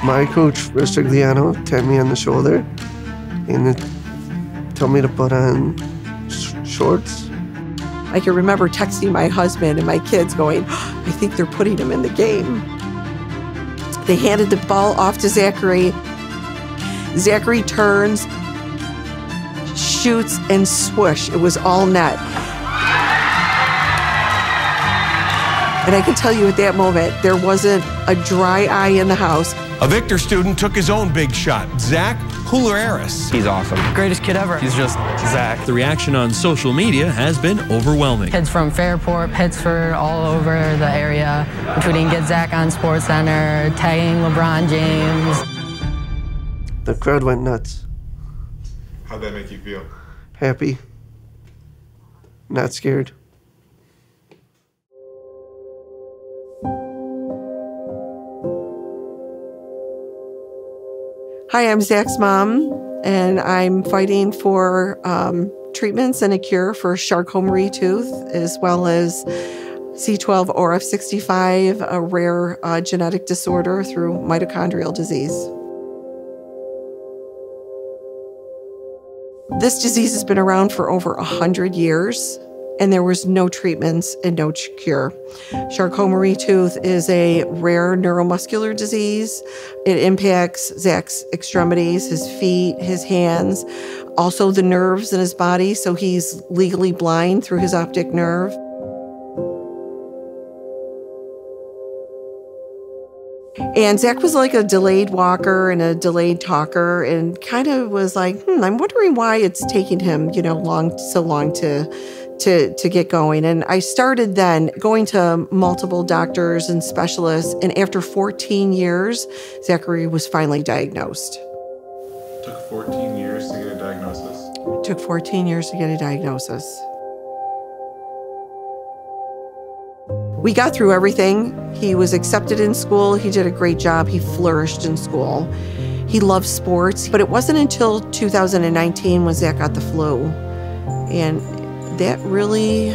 My coach, Ristigliano, tapped me on the shoulder and told me to put on shorts. I can remember texting my husband and my kids going, I think they're putting him in the game. They handed the ball off to Zachary. Zachary turns, shoots, and swoosh. It was all net. And I can tell you at that moment, there wasn't a dry eye in the house. A Victor student took his own big shot. Zach Hularis. He's awesome. Greatest kid ever. He's just Zach. The reaction on social media has been overwhelming. Kids from Fairport, Pittsford, all over the area, including Get Zach on SportsCenter, tagging LeBron James. The crowd went nuts. How'd that make you feel? Happy. Not scared. Hi, I'm Zach's mom, and I'm fighting for treatments and a cure for Charcot Marie Tooth, as well as C12 or F65, a rare genetic disorder through mitochondrial disease. This disease has been around for over 100 years, and there was no treatments and no cure. Charcot Marie Tooth is a rare neuromuscular disease. It impacts Zach's extremities, his feet, his hands, also the nerves in his body, so he's legally blind through his optic nerve. And Zach was like a delayed walker and a delayed talker, and kind of was like, I'm wondering why it's taking him, so long to get going. And I started then going to multiple doctors and specialists, and after 14 years, Zachary was finally diagnosed. It took 14 years to get a diagnosis? It took 14 years to get a diagnosis. We got through everything. He was accepted in school. He did a great job. He flourished in school. He loved sports, but it wasn't until 2019 when Zach got the flu. And that really,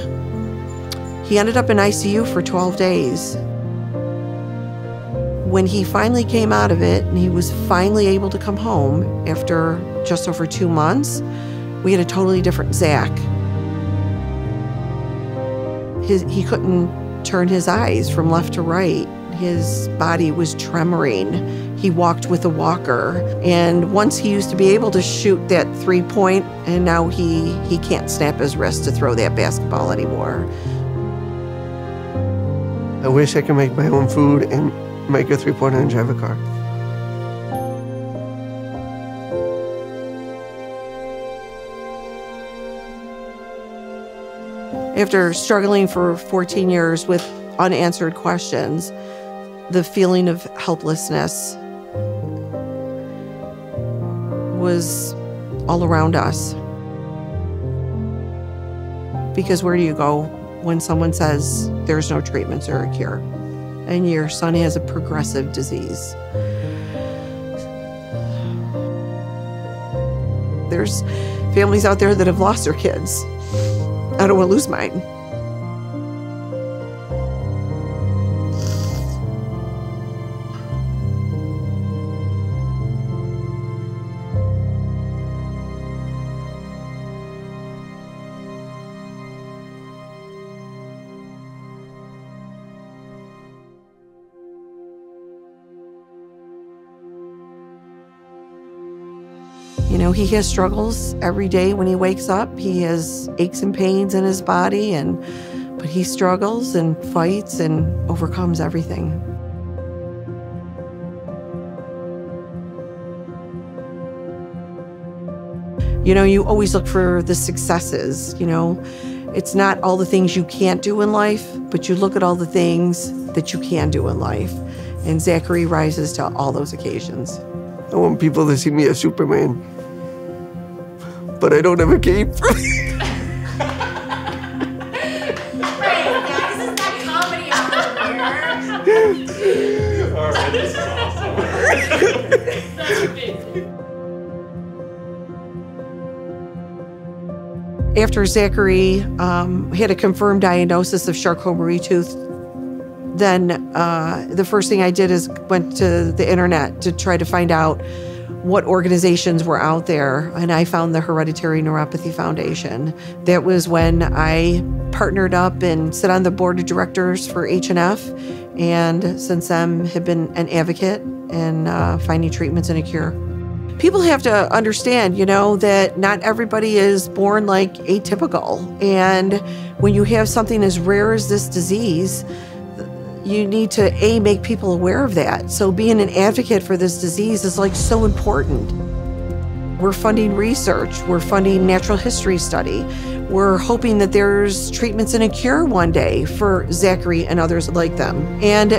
he ended up in ICU for 12 days. When he finally came out of it and he was finally able to come home after just over 2 months, we had a totally different Zach. He couldn't turn his eyes from left to right. His body was tremoring. He walked with a walker. And once he used to be able to shoot that 3-point, and now he can't snap his wrist to throw that basketball anymore. I wish I could make my own food and make a 3-pointer and drive a car. After struggling for 14 years with unanswered questions, the feeling of helplessness was all around us. Because where do you go when someone says there's no treatments or a cure, and your son has a progressive disease? There's families out there that have lost their kids. I don't want to lose mine. He has struggles every day when he wakes up. He has aches and pains in his body, but he struggles and fights and overcomes everything. You always look for the successes, It's not all the things you can't do in life, but you look at all the things that you can do in life. And Zachary rises to all those occasions. I want people to see me as Superman. But I don't have a cape. Right, guys, this is not comedy hour here. All right, this is awesome. That's amazing. After Zachary had a confirmed diagnosis of Charcot Marie Tooth, then the first thing I did is went to the internet to try to find out what organizations were out there, and I found the Hereditary Neuropathy Foundation. That was when I partnered up and sit on the board of directors for H&F, and since then have been an advocate in finding treatments and a cure. People have to understand, that not everybody is born like atypical, and when you have something as rare as this disease, you need to make people aware of that. So being an advocate for this disease is like so important. We're funding research, we're funding natural history study. We're hoping that there's treatments and a cure one day for Zachary and others like them. And,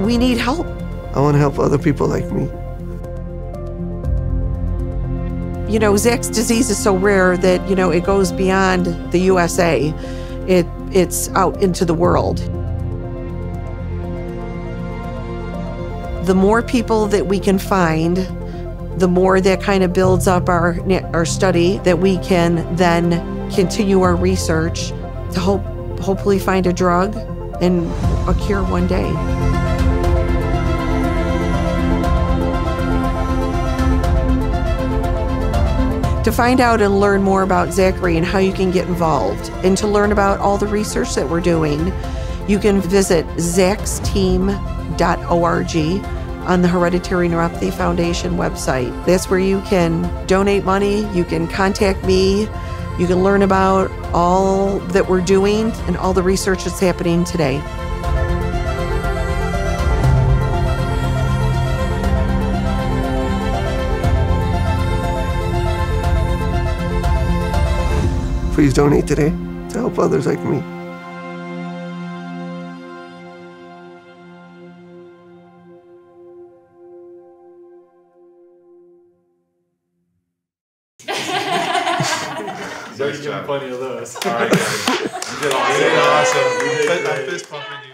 we need help. I want to help other people like me. Zach's disease is so rare that, it goes beyond the USA. It's out into the world. The more people that we can find, the more that kind of builds up our study, that we can then continue our research to hopefully find a drug and a cure one day. To find out and learn more about Zachary and how you can get involved, and to learn about all the research that we're doing, you can visit zachsteam.org on the Hereditary Neuropathy Foundation website. That's where you can donate money, you can contact me, you can learn about all that we're doing and all the research that's happening today. Please donate today to help others like me. Nice job. Plenty of those. All right, guys. You did awesome. I'm fist pumping you.